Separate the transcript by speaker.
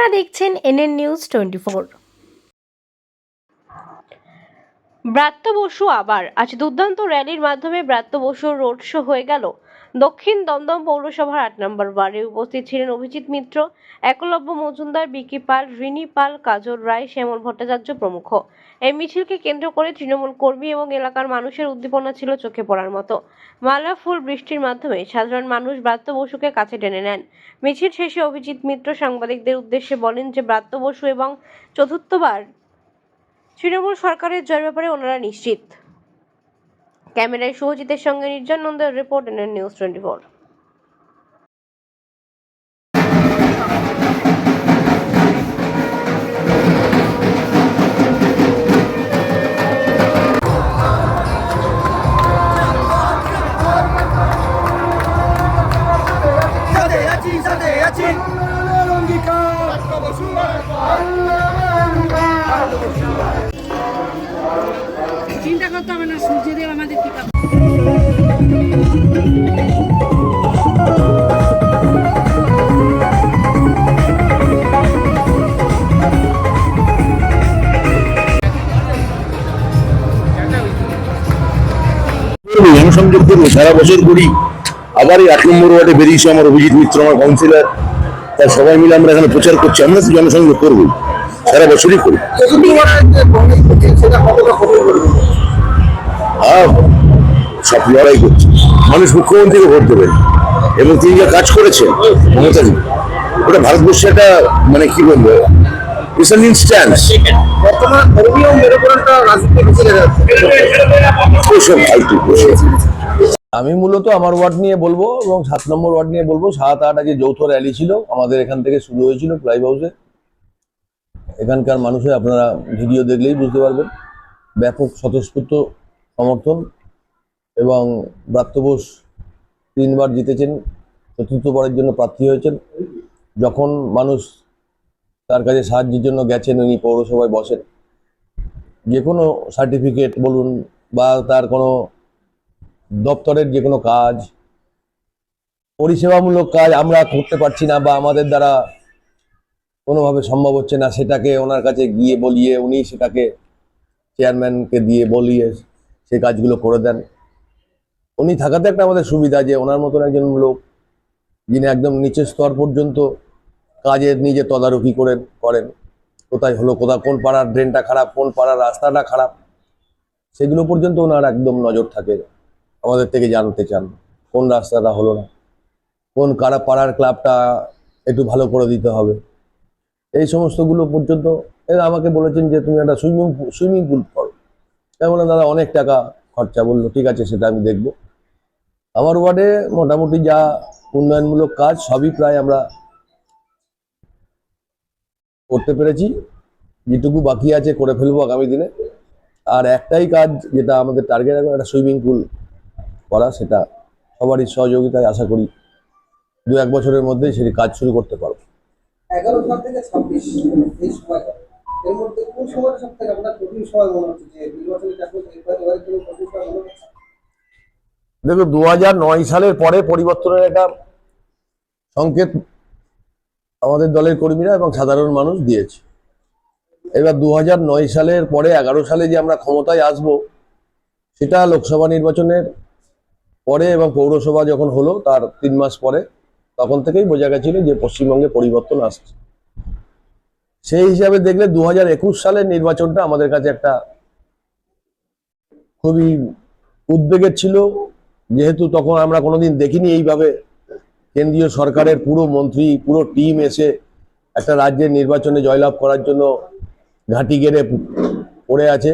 Speaker 1: আপনারা দেখছেন NN news 24। Bratya Basu আবার আজ দুর্দান্ত র্যালির মাধ্যমে ব্রাত্য বসুর রোড শো হয়ে গেল দক্ষিণ দমদম পৌরসভার 8 নম্বর ওয়ার্ডে। উপস্থিত ছিলেন অভিজিৎ মিত্র, একলব্য মজুমদার, বিকি পাল, রিনি পাল, কাজল রায়, শ্যামল ভট্টাচার্য প্রমুখ। এই মিছিলকে কেন্দ্র করে তৃণমূল কর্মী এবং এলাকার মানুষের উদ্দীপনা ছিল চোখে পড়ার মতো। মালা ফুল বৃষ্টির মাধ্যমে সাধারণ মানুষ ব্রাত্য বসুকে কাছে টেনে নেন। মিছিল শেষে অভিজিৎ মিত্র সাংবাদিকদের উদ্দেশ্যে বলেন যে ব্রাত্য বসু এবং চতুর্থবার তৃণমূল সরকারের জয়ের ব্যাপারে ওনারা নিশ্চিত। ক্যামেরায় শুভজিতের সঙ্গে নির্জন নন্দের রিপোর্ট, এনএন নিউজ 24।
Speaker 2: চিন্তা করতে হবে না, সূর্যদেব আমাদের কি
Speaker 3: জনসংযোগ করবো সারা বছর করি। আবার এই 8 নম্বর ওয়ার্ডে বেরিয়েছে আমার অভিজিৎ মিত্র, আমার কাউন্সিলর, তার সবাই মিলে আমরা এখানে প্রচার করছি। আমরা তো জনসংযোগ করবো, সারা বছরই করি। সব লড়াই করছে, মানুষ মুখ্যমন্ত্রীকে ভোট দেবেন এবং তিনি যা কাজ করেছেন মমতাজি, ওটা ভারতবর্ষে একটা মানে কি বলবো ইনস্ট্যান্স।
Speaker 4: আমি মূলত আমার ওয়ার্ড নিয়ে বলবো এবং 7 নম্বর ওয়ার্ড নিয়ে বলবো। 7-8 আগে যৌথ র্যালি ছিল আমাদের এখান থেকে শুরু হয়েছিল ক্লাইভ হাউসে। এখানকার মানুষের আপনারা ভিডিও দেখলেই বুঝতে পারবেন ব্যাপক স্বতঃস্ফূর্ত সমর্থন। এবং ব্রাত্য বোস 3বার জিতেছেন, চতুর্থবারের জন্য প্রার্থী হয়েছেন। যখন মানুষ তার কাছে সাহায্যের জন্য গেছেন, উনি পৌরসভায় বসেন, যে কোনো সার্টিফিকেট বলুন বা তার কোনো দপ্তরের যে কোনো কাজ, পরিষেবামূলক কাজ আমরা করতে পারছি না বা আমাদের দ্বারা কোনোভাবে সম্ভব হচ্ছে না, সেটাকে ওনার কাছে গিয়ে বলিয়ে উনি সেটাকে চেয়ারম্যানকে দিয়ে বলিয়ে সেই কাজগুলো করে দেন। উনি থাকাতে একটা আমাদের সুবিধা যে ওনার মতন একজন লোক যিনি একদম নিচের স্তর পর্যন্ত কাজের নিজে তদারকি করেন। কোথায় হলো, কোন পাড়ার ড্রেনটা খারাপ, কোন পাড়ার রাস্তাটা খারাপ, সেগুলো পর্যন্ত ওনার একদম নজর থাকে। আমাদের থেকে জানতে চান কোন রাস্তাটা হলো না, কোন পাড়ার ক্লাবটা একটু ভালো করে দিতে হবে, এই সমস্তগুলো পর্যন্ত। এরা আমাকে বলেছেন যে তুমি একটা সুইমিং পুল করো। তাই বললাম দাদা অনেক টাকা খরচা। বললো ঠিক আছে, সেটা আমি দেখব। আমার ওয়ার্ডে মোটামুটি যা উন্নয়নমূলক কাজ সবই প্রায় আমরা করতে পেরেছি, যেটুকু বাকি আছে করে ফেলবো আগামী দিনে। আর একটাই কাজ যেটা আমাদের টার্গেট, একটা সুইমিং পুল করা, সেটা সবারই সহযোগিতায় আশা করি 2-1 বছরের মধ্যেই সেটি কাজ শুরু করতে পারবো।
Speaker 5: 11 সাল থেকে 26 এই সময়টা, এর মধ্যে কোন সময়টা সবথেকে আপনার কঠিন সময় মনে হচ্ছে যে নির্বাচনের চাপ এবারের জন্য কঠিন সময় মনে হচ্ছে?
Speaker 4: দেখো 2009 সালের পরে পরিবর্তনের একটা সংকেত আমাদের দলের কর্মীরা এবং সাধারণ মানুষ দিয়েছে। এবার 2009 সালের পরে 11 সালে যে আমরা ক্ষমতায় আসব, সেটা লোকসভা নির্বাচনের পরে এবং পৌরসভা যখন হলো তার 3 মাস পরে, তখন থেকেই বোঝা গেছিল যে পশ্চিমবঙ্গে পরিবর্তন আসছে। সেই হিসাবে দেখলে 2021 সালের নির্বাচনটা আমাদের কাছে একটা খুবই উদ্বেগের ছিল, যেহেতু তখন আমরা কোনোদিন দেখিনি এইভাবে কেন্দ্রীয় সরকারের পুরো মন্ত্রী, পুরো টিম এসে একটা রাজ্যের নির্বাচনে জয়লাভ করার জন্য ঘাঁটি গেড়ে পড়ে আছে।